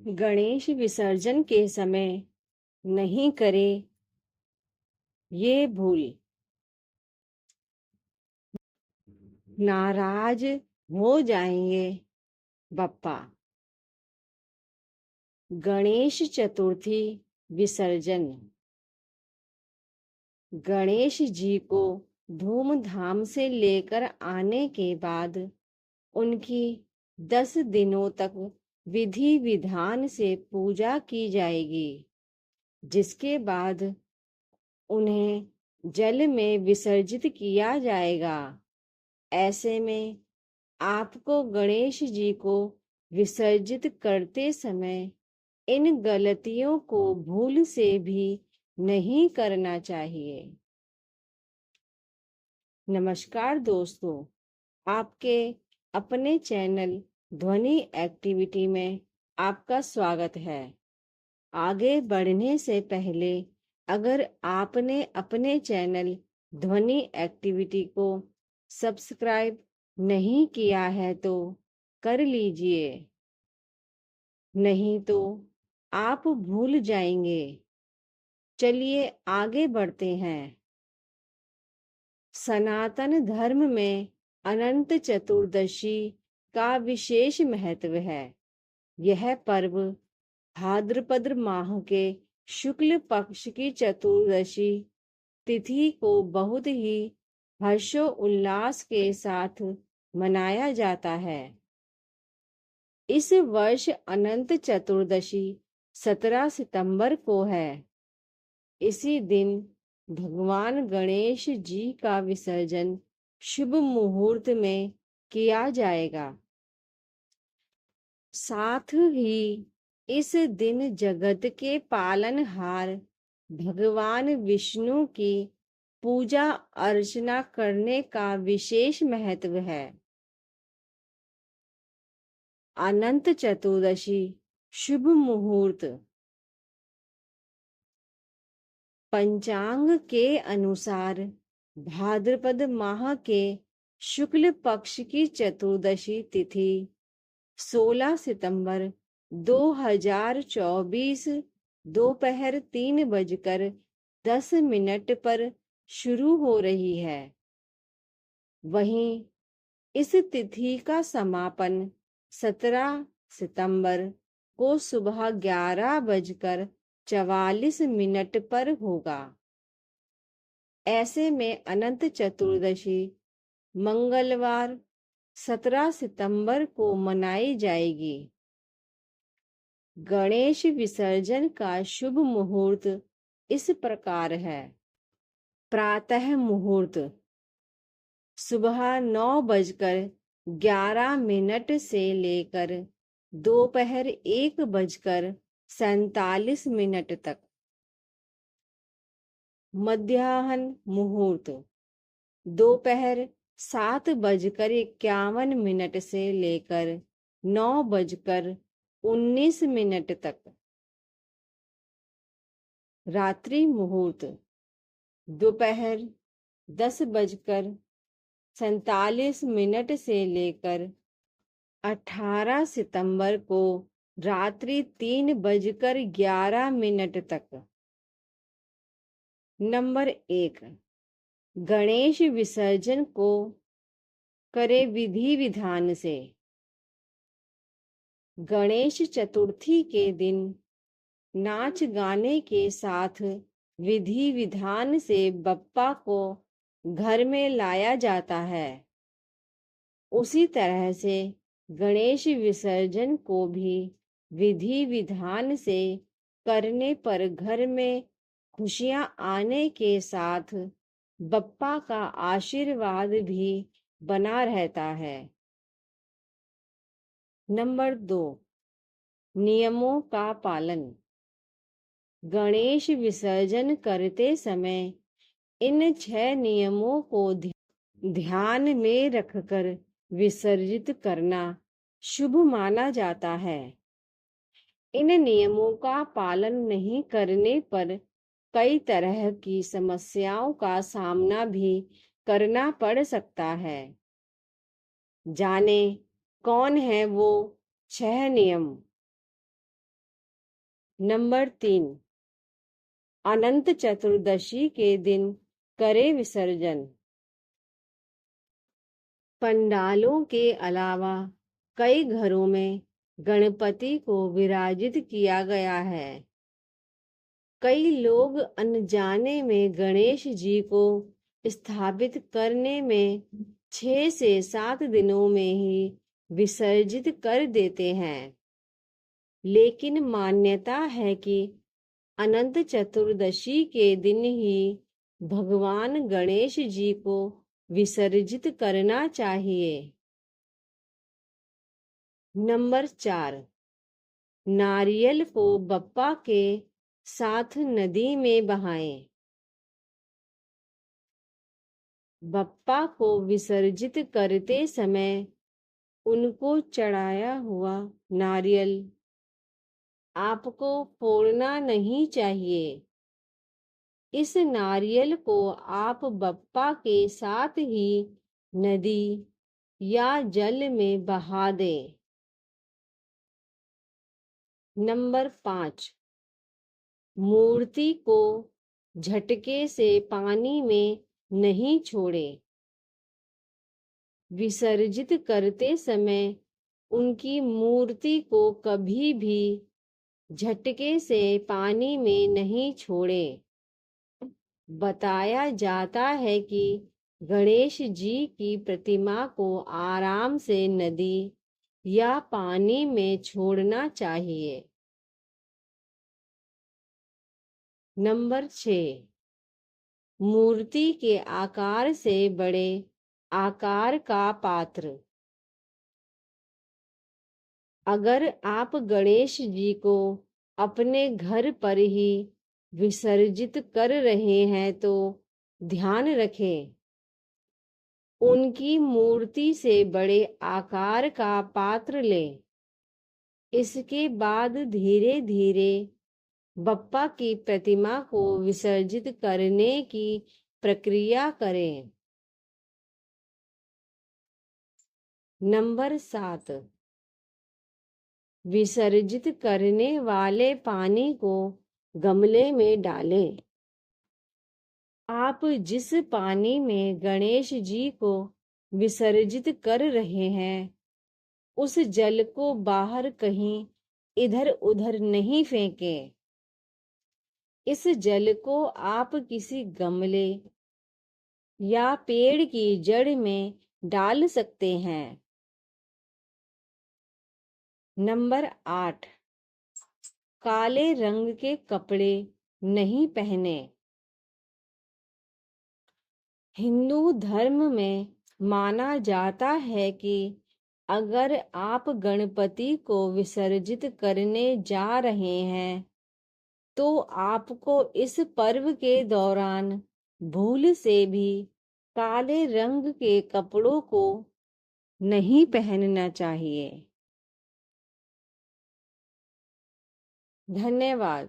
गणेश विसर्जन के समय नहीं करे ये भूल, नाराज हो जाएंगे बप्पा। गणेश चतुर्थी विसर्जन। गणेश जी को धूमधाम से लेकर आने के बाद उनकी 10 दिनों तक विधि विधान से पूजा की जाएगी, जिसके बाद उन्हें जल में विसर्जित किया जाएगा। ऐसे में आपको गणेश जी को विसर्जित करते समय इन गलतियों को भूल से भी नहीं करना चाहिए। नमस्कार दोस्तों, आपके अपने चैनल ध्वनि एक्टिविटी में आपका स्वागत है। आगे बढ़ने से पहले अगर आपने अपने चैनल ध्वनि एक्टिविटी को सब्सक्राइब नहीं किया है तो कर लीजिए, नहीं तो आप भूल जाएंगे। चलिए आगे बढ़ते हैं। सनातन धर्म में अनंत चतुर्दशी का विशेष महत्व है। यह पर्व भाद्रपद माह के शुक्ल पक्ष की चतुर्दशी तिथि को बहुत ही हर्षोल्लास के साथ मनाया जाता है। इस वर्ष अनंत चतुर्दशी 17 सितंबर को है। इसी दिन भगवान गणेश जी का विसर्जन शुभ मुहूर्त में किया जाएगा। साथ ही इस दिन जगत के पालनहार भगवान विष्णु की पूजा अर्चना करने का विशेष महत्व है। अनंत चतुर्दशी शुभ मुहूर्त। पंचांग के अनुसार भाद्रपद माह के शुक्ल पक्ष की चतुर्दशी तिथि 16 सितंबर 2024 दोपहर 3:10 पर शुरू हो रही है। वहीं इस तिथि का समापन 17 सितंबर को सुबह 11:44 पर होगा। ऐसे में अनंत चतुर्दशी मंगलवार 17 सितंबर को मनाई जाएगी। गणेश विसर्जन का शुभ मुहूर्त इस प्रकार है। प्रातः मुहूर्त सुबह 9:11 से लेकर दोपहर 1:47 तक। मध्याह्न मुहूर्त दोपहर 7:51 से लेकर 9:19 तक। रात्रि मुहूर्त दोपहर 10:47 से लेकर 18 सितंबर को रात्रि 3:11 तक। नंबर 1, गणेश विसर्जन को करे विधि विधान से। गणेश चतुर्थी के दिन नाच गाने के साथ विधि विधान से बप्पा को घर में लाया जाता है। उसी तरह से गणेश विसर्जन को भी विधि विधान से करने पर घर में खुशियां आने के साथ बप्पा का आशीर्वाद भी बना रहता है। नंबर 2, नियमों का पालन। गणेश विसर्जन करते समय इन 6 नियमों को ध्यान में रखकर विसर्जित करना शुभ माना जाता है। इन नियमों का पालन नहीं करने पर कई तरह की समस्याओं का सामना भी करना पड़ सकता है। जाने कौन है वो 6 नियम। नंबर 3, अनंत चतुर्दशी के दिन करे विसर्जन। पंडालों के अलावा कई घरों में गणपति को विराजित किया गया है। कई लोग अनजाने में गणेश जी को स्थापित करने में 6 से 7 दिनों में ही विसर्जित कर देते हैं। लेकिन मान्यता है कि अनंत चतुर्दशी के दिन ही भगवान गणेश जी को विसर्जित करना चाहिए। नंबर 4, नारियल को बप्पा के साथ नदी में बहाएं। बप्पा को विसर्जित करते समय उनको चढ़ाया हुआ नारियल आपको फोड़ना नहीं चाहिए। इस नारियल को आप बप्पा के साथ ही नदी या जल में बहा दें। नंबर 5, मूर्ति को झटके से पानी में नहीं छोड़ें। विसर्जित करते समय उनकी मूर्ति को कभी भी झटके से पानी में नहीं छोड़ें। बताया जाता है कि गणेश जी की प्रतिमा को आराम से नदी या पानी में छोड़ना चाहिए। नंबर 6, मूर्ति के आकार से बड़े आकार का पात्र। अगर आप गणेश जी को अपने घर पर ही विसर्जित कर रहे हैं तो ध्यान रखें, उनकी मूर्ति से बड़े आकार का पात्र लें। इसके बाद धीरे धीरे बप्पा की प्रतिमा को विसर्जित करने की प्रक्रिया करें। नंबर 7, विसर्जित करने वाले पानी को गमले में डालें। आप जिस पानी में गणेश जी को विसर्जित कर रहे हैं उस जल को बाहर कहीं इधर उधर नहीं फेंकें। इस जल को आप किसी गमले या पेड़ की जड़ में डाल सकते हैं। नंबर 8, काले रंग के कपड़े नहीं पहने। हिंदू धर्म में माना जाता है कि अगर आप गणपति को विसर्जित करने जा रहे हैं तो आपको इस पर्व के दौरान भूल से भी काले रंग के कपड़ों को नहीं पहनना चाहिए। धन्यवाद।